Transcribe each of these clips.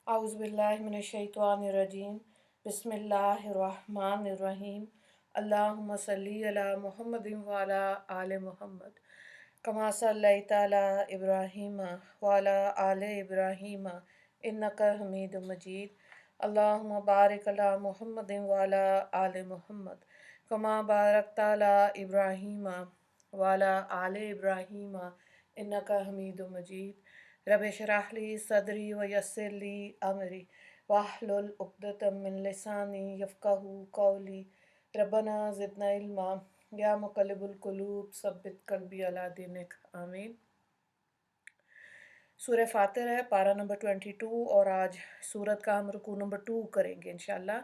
औज़ुबिल्लाहिमिनश्शैतानिर्रजीम बिस्मिल्लाहिर्रहमानिर्रहीम अल्लाहुम्मा सल्ली अला मुहम्मदिन व अला आले मुहम्मद कमा सल्लैता अला इब्राहीम व अला आले इब्राहीम इन्नका हमीदुम मजीद अल्लाहुम्मा बारिक अला मुहम्मदिन व अला आले मुहम्मद कमा बारकता अला इब्राहीम व अला आले इब्राहीम इन्नका हमीदुम मजीद रब इश्रह ली सदरी व यस्सिर ली अमरी वाहलुल उक़दतम मिन लिसानी यफ़क़हू क़ौली रब्बना ज़िदना इल्मा या मुक़ल्लिबुल क़ुलूब सब्बित क़ल्बी अला दीनिक आमीन। सूरह फातिर है, पारा नंबर 22 और आज सूरत का हम रुकू नंबर 2 करेंगे इंशाल्लाह।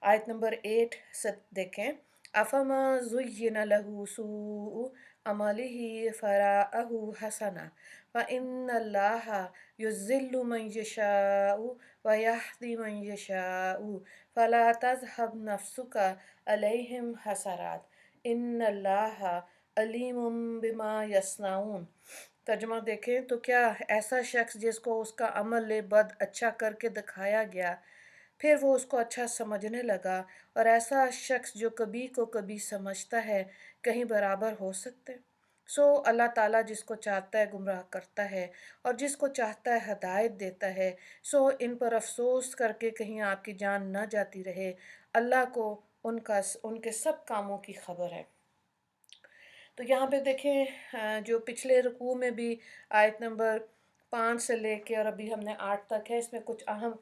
आयत नंबर 8 से देखें। अफमा ज़ुय्यिना लहू सूउ अमलिही फराअहू हसना व इन्नल्लाहा युज़्ज़िल्लु मन यशाउ व यहदी मन यशाउ फला तज़हब नफ्सुका अलैहिम हसरात इन्नल्लाहा अलीमुम बिमा यस्नाऊन। तर्जुमा देखें तो क्या ऐसा शख्स जिसको उसका अमल बद अच्छा करके दिखाया गया फिर वो उसको अच्छा समझने लगा और ऐसा शख्स जो कभी को कभी समझता है कहीं बराबर हो सकते। सो अल्लाह ताला जिसको चाहता है गुमराह करता है और जिसको चाहता है हदायत देता है। सो इन पर अफसोस करके कहीं आपकी जान न जाती रहे। अल्लाह को उनके सब कामों की खबर है। तो यहाँ पे देखें जो पिछले रुकू में भी आयत नंबर 5 से लेके और अभी हमने 8 तक है, इसमें कुछ अहम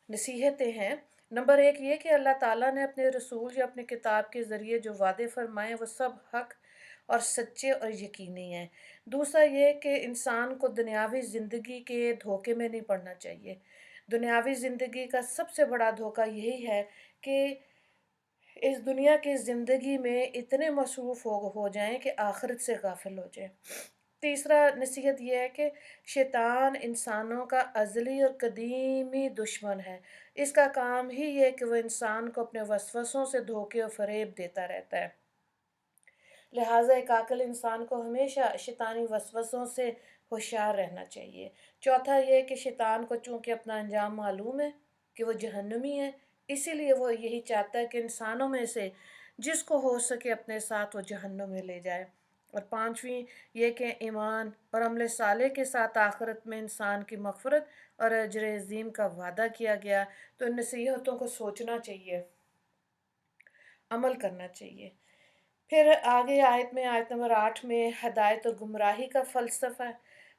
नसीहतें हैं। नंबर 1 ये कि अल्लाह ताला ने अपने रसूल या अपने किताब के ज़रिए जो वादे फरमाए वो सब हक और सच्चे और यकीनी हैं। दूसरा ये कि इंसान को दुनियावी ज़िंदगी के धोखे में नहीं पड़ना चाहिए। दुनियावी ज़िंदगी का सबसे बड़ा धोखा यही है कि इस दुनिया की ज़िंदगी में इतने मसरूफ़ हो जाएं कि आखिरत से गाफिल हो जाएं। तीसरा नसीहत यह है कि शैतान इंसानों का अज़ली और कदीमी दुश्मन है। इसका काम ही ये है कि वह इंसान को अपने वसवसों से धोखे और फ़रेब देता रहता है। लिहाजा एक आक़िल इंसान को हमेशा शैतानी वसवसों से होशियार रहना चाहिए। चौथा ये कि शैतान को चूँकि अपना अंजाम मालूम है कि वो जहन्नमी है, इसीलिए वो यही चाहता है कि इंसानों में से जिसको हो सके अपने साथ वो जहन्नुम में ले जाए। और पाँचवीं ये कि ईमान और अमल साले के साथ आखिरत में इंसान की मग़फ़िरत और अजर अज़ीम का वादा किया गया। तो इन नसीहतों को सोचना चाहिए, अमल करना चाहिए। फिर आगे आयत में आयत नंबर 8 में हदायत और गुमराही का फ़लसफ़ा।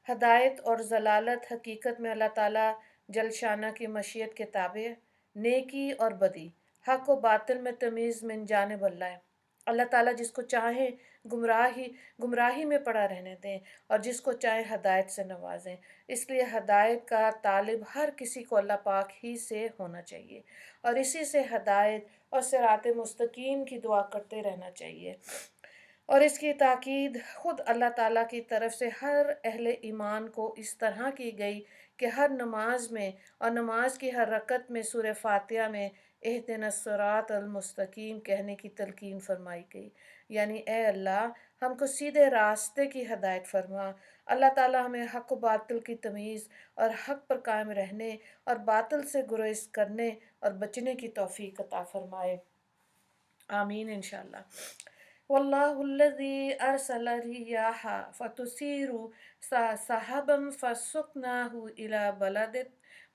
हदायत और ज़लालत हकीकत में अल्लाह ताला जलशाना की मशीयत के ताबे है। नेकी और बदी, हक़ व बातिल में तमीज़ मिन जानिब अल्लाह है। अल्लाह ताला जिसको चाहे गुमराही में पड़ा रहने दें और जिसको चाहे हदायत से नवाजें। इसलिए हदायत का तालिब हर किसी को अल्लाह पाक ही से होना चाहिए और इसी से हदायत और सिरात मुस्तकीम की दुआ करते रहना चाहिए। और इसकी ताकीद ख़ुद अल्लाह ताला की तरफ से हर अहले ईमान को इस तरह की गई कि हर नमाज में और नमाज की हर रकत में सूरह फातिहा में इहदिनस सिरातल मुस्तकीम कहने की तलकीन फरमाई गई। यानी ए अल्लाह हमको सीधे रास्ते की हदायत फरमा। अल्लाह ताला हमें हक़ व बातिल की तमीज़ और हक़ पर कायम रहने और बातिल से गुरेज़ करने और बचने की तौफ़ीक अता फरमाए। आमीन इंशाअल्लाह। वल्लाहुल्लज़ी अरसला रियाहा फतुसीरु सहाबन फसुकनाहु इला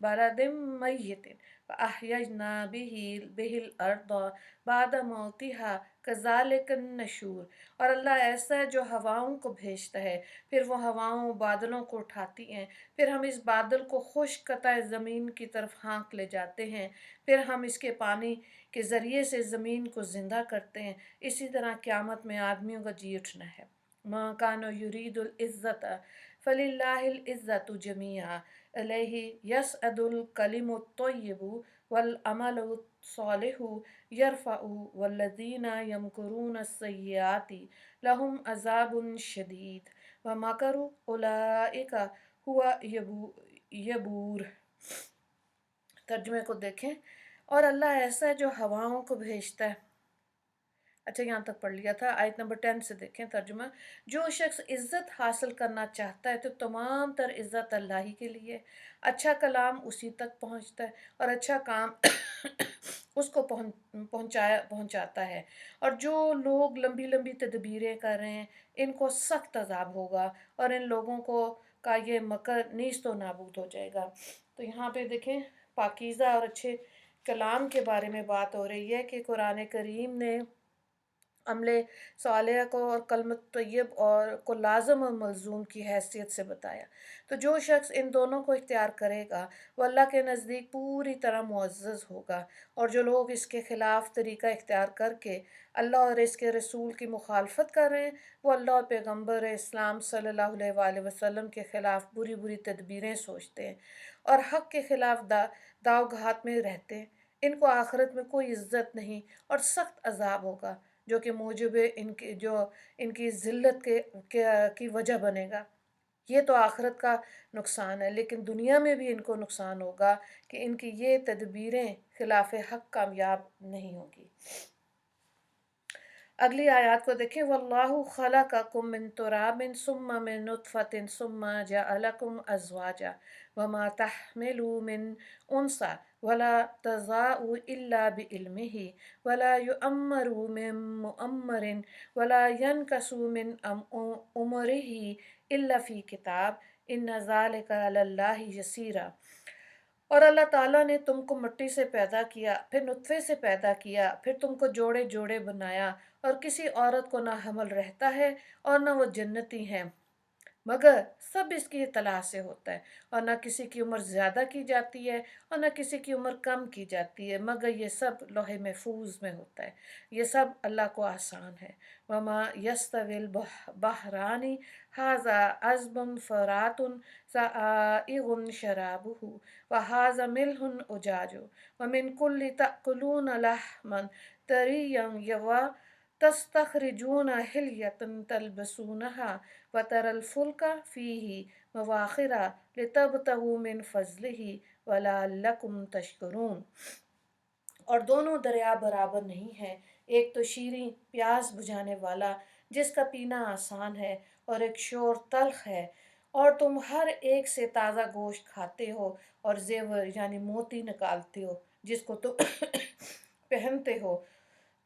बलदिम मय्यतिन फअहयजना बिहिल अर्द बाद मौतिहा कज़ालिकन नशूर। और अल्लाह ऐसा है जो हवाओं को भेजता है, फिर वो हवाओं बादलों को उठाती हैं, फिर हम इस बादल को खुश्क कता ज़मीन की तरफ हाँक ले जाते हैं, फिर हम इसके पानी के ज़रिए से ज़मीन को ज़िंदा करते हैं। इसी तरह क़यामत में आदमियों का जी उठना है। मा कान युरीदुल इज़्ज़त फलिल्लाहिल इज़्ज़तु जमीआ अलैहि यसअदुल कलिमुत तय्यिबु वल अमलु सालिहु यरफ़उ वल्लज़ीना यमकुरून सय्याति लहुम अज़ाबुन शदीद व मकरु उलाइका हुआ यबूर। तर्जुमे को देखें। और अल्लाह ऐसा है जो हवाओं को भेजता है अच्छा, यहाँ तक पढ़ लिया था। आयत नंबर 10 से देखें तर्जुमा। जो शख्स इज़्ज़त हासिल करना चाहता है तो तमाम तर इज़्ज़त अल्लाह ही के लिए। अच्छा कलाम उसी तक पहुँचता है और अच्छा काम उसको पहुँचाता है। और जो लोग लंबी लंबी तदबीरें कर रहे हैं, इनको सख्त अजाब होगा और इन लोगों को का ये मकर नीस्त व नाबूद हो जाएगा। तो यहाँ पे देखें, पाकीज़ा और अच्छे कलाम के बारे में बात हो रही है कि कुरान करीम ने अमले सालेह को और कलमत तैयब और को लाज़म और मलज़ूम की हैसियत से बताया। तो जो शख्स इन दोनों को इख्तियार करेगा वो अल्लाह के नज़दीक पूरी तरह मुअज़्ज़ज़ होगा। और जो लोग इसके ख़िलाफ़ तरीक़ा इख्तियार करके अल्लाह और इसके रसूल की मुखालफत कर रहे हैं, वो अल्लाह और पैगम्बर इस्लाम सल्लल्लाहु अलैहि वसल्लम के ख़िलाफ़ बुरी बुरी तदबीरें सोचते हैं और हक़ के ख़िलाफ़ दाव घात में रहते हैं। इनको आखिरत में कोई इज़्ज़त नहीं और सख्त अजाब होगा, जो कि मूजिब इनकी जो इनकी ज़िल्लत की वजह बनेगा। ये तो आखिरत का नुकसान है, लेकिन दुनिया में भी इनको नुकसान होगा कि इनकी ये तदबीरें खिलाफ हक कामयाब नहीं होगी। अगली आयत को देखें। वल्लाहु खलक़कुम मिन तुराबिन सुम्मा मिन नुतफ़तिन सुम्मा जअलकुम अज़वाजा वमा तहमिलु मिन उनसा वला तज़ाउ इल्ला बिइल्मिही वला युअम्मरु मिन मुअम्मरिन वला यनकसु मिन उमरिही इल्ला फ़ी किताब इन्न ज़ालिका अलल्लाहि यसीरा। और अल्लाह ताला ने तुमको मिट्टी से पैदा किया, फिर नुत्फे से पैदा किया, फिर तुमको जोड़े जोड़े बनाया, और किसी औरत को ना हमल रहता है और ना वो जन्नती हैं, मगर सब इसकी इत्तला से होता है। और ना किसी की उम्र ज़्यादा की जाती है और ना किसी की उम्र कम की जाती है, मगर ये सब लोहे महफूज में होता है। ये सब अल्लाह को आसान है। वमा यस्तविल बहरानी हाजा अज़बुन फ़रातुन सआइगुन शराबुहु व हाजा मिल्हुन उजाजु व मिन कुल्ली तअकुलून लहमन तरियन यवा तस्तखरिजून हिल्यतन तलबसूनहा व तरल फुल्का फ़ीही मवाखिरा लितबतगू मिन फ़ज़लिही वलअल्लकुम तशकुरून। और दोनों दरिया बराबर नहीं है। एक तो शीरीं प्यास बुझाने वाला जिसका पीना आसान है, और एक शोर तल्ख है। और तुम हर एक से ताज़ा गोश्त खाते हो और जेवर यानी मोती निकालते हो जिसको तुम पहनते हो।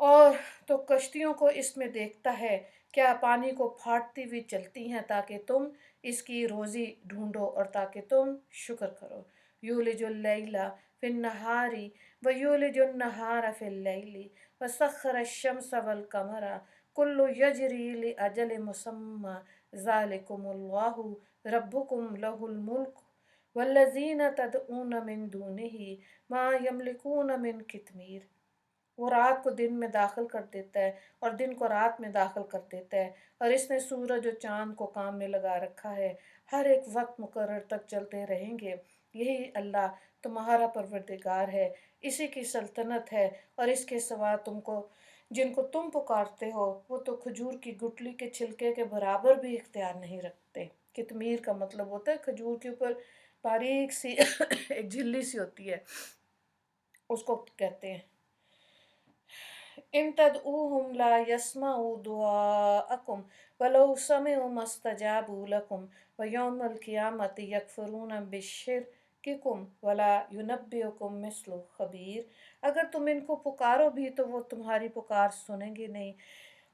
और तो कश्तियों को इसमें देखता है, क्या पानी को फाड़ती हुई चलती हैं ताकि तुम इसकी रोज़ी ढूंढो और ताकि तुम शुक्र करो। यूलिजुल लैला फिन नहारी व यूलिजुन नहारा फिल लैली व सख्खर अश-शम्स वल कमरा कुल्लु यजरी लि अजल मुसम्मा ज़ालिकुमुल्लाहु रब्बुकुम लहुल मुल्क वल्लज़ीना तदऊन मिन दूनिही मा यमलिकून मिन कितमीर। वो रात को दिन में दाखिल कर देता है और दिन को रात में दाखिल कर देता है, और इसने सूरज और चांद को काम में लगा रखा है। हर एक वक्त मुकर्रर तक चलते रहेंगे। यही अल्लाह तुम्हारा परवरदिगार है, इसी की सल्तनत है। और इसके सिवा तुमको जिनको तुम पुकारते हो वो तो खजूर की गुठली के छिलके के बराबर भी इख्तियार नहीं रखते। कितमीर का मतलब होता है खजूर के ऊपर बारीक सी एक झिल्ली सी होती है, उसको कहते हैं। इन तदऊहुम ला यस्माउ दुआअकुम वलौ समिउ मस्तजाबू लकुम व यौमल क़ियामति यकफुरून बिशिर्किकुम वला युनब्बिउकुम मिस्लु खबीर। अगर तुम इनको पुकारो भी तो वो तुम्हारी पुकार सुनेंगे नहीं,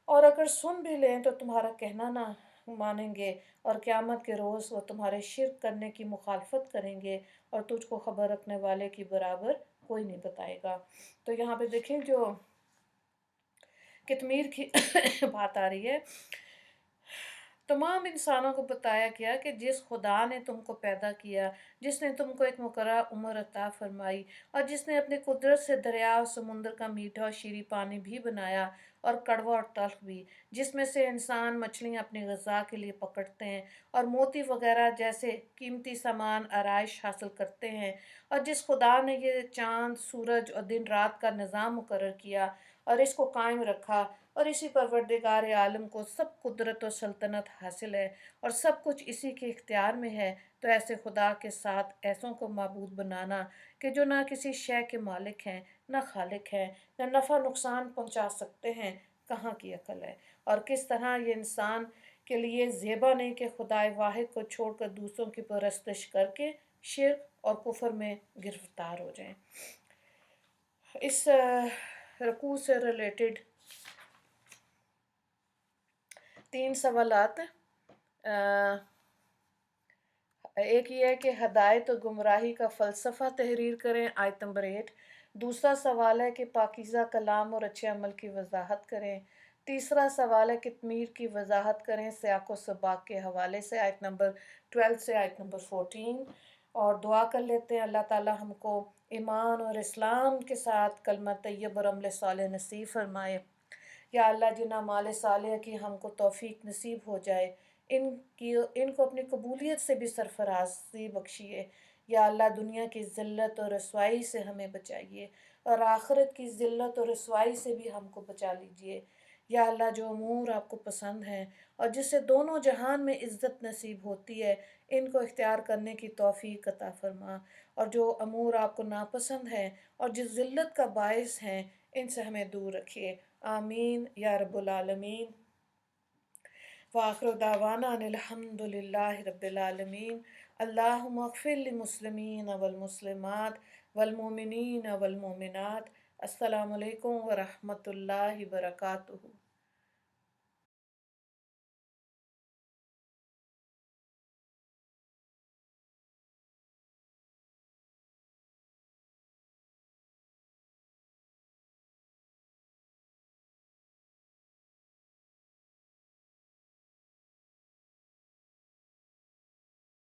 और अगर सुन भी लें तो तुम्हारा कहना ना मानेंगे, और क़यामत के रोज़ वो तुम्हारे शिर्क करने की मुखालफत करेंगे, और तुझको खबर रखने वाले की बराबर कोई नहीं बताएगा। तो यहाँ पे देखें जो कितमीर की बात आ रही है। तमाम इंसानों को बताया गया कि जिस खुदा ने तुमको पैदा किया, जिसने तुमको एक मुकर्रर उम्र अता फरमाई, और जिसने अपनी कुदरत से दरिया और समुंदर का मीठा और शीरी पानी भी बनाया और कड़वा और तल्ख भी, जिसमें से इंसान मछलियाँ अपनी ग़िज़ा के लिए पकड़ते हैं और मोती वगैरह जैसे कीमती सामान आराइश हासिल करते हैं, और जिस खुदा ने ये चाँद सूरज और दिन रात का निज़ाम मुकर्रर किया और इसको कायम रखा, और इसी परवरदिगार आलम को सब कुदरत और सल्तनत हासिल है और सब कुछ इसी के इख्तियार में है। तो ऐसे खुदा के साथ ऐसों को माबूद बनाना कि जो ना किसी शय के मालिक हैं, ना खालिक हैं, ना नफ़ा नुकसान पहुंचा सकते हैं, کہاں کی عقل ہے، اور کس طرح یہ انسان کے لیے زیبا نہیں کہ خدائے واحد کو چھوڑ کر دوسروں کی پرستش کر کے شرک اور کفر میں گرفتار ہو جائیں۔ اس رکوع سے ریلیٹڈ 3 سوالات ہیں۔ ایک یہ ہے کہ ہدایت و گمراہی کا فلسفہ تحریر کریں، آیت نمبر 8۔ دوسرا سوال ہے کہ پاکیزہ کلام اور اچھے عمل کی وضاحت کریں۔ تیسرا سوال ہے کہ تعمیر کی وضاحت کریں سیاق و سباق کے حوالے سے، آیت نمبر 12 سے آیت نمبر 14۔ اور دعا کر لیتے ہیں اللہ تعالی ہم کو ایمان اور اسلام کے ساتھ کلمہ طیب اور عمل صالح نصیب فرمائے۔ یا اللہ جن اعمال صالح کی ہم کو توفیق نصیب ہو جائے، ان کو اپنی قبولیت سے بھی سرفرازی بخشیے۔ یا اللہ دنیا کی ذلت اور رسوائی سے ہمیں بچائیے، اور آخرت کی ذلت اور رسوائی سے بھی ہم کو بچا لیجیے۔ یا اللہ جو امور آپ کو پسند ہیں اور جس سے دونوں جہان میں عزت نصیب ہوتی ہے، ان کو اختیار کرنے کی توفیق عطا فرما، اور جو امور آپ کو ناپسند ہیں اور جس ذلت کا باعث ہیں ان سے ہمیں دور رکھیے۔ آمین یا رب العالمین۔ وآخر دعوانا ان الحمد للہ رب العالمین۔ اللہم اغفر للمسلمین والمسلمات والمؤمنین والمؤمنات۔ السلام علیکم ورحمۃ اللہ وبرکاتہ۔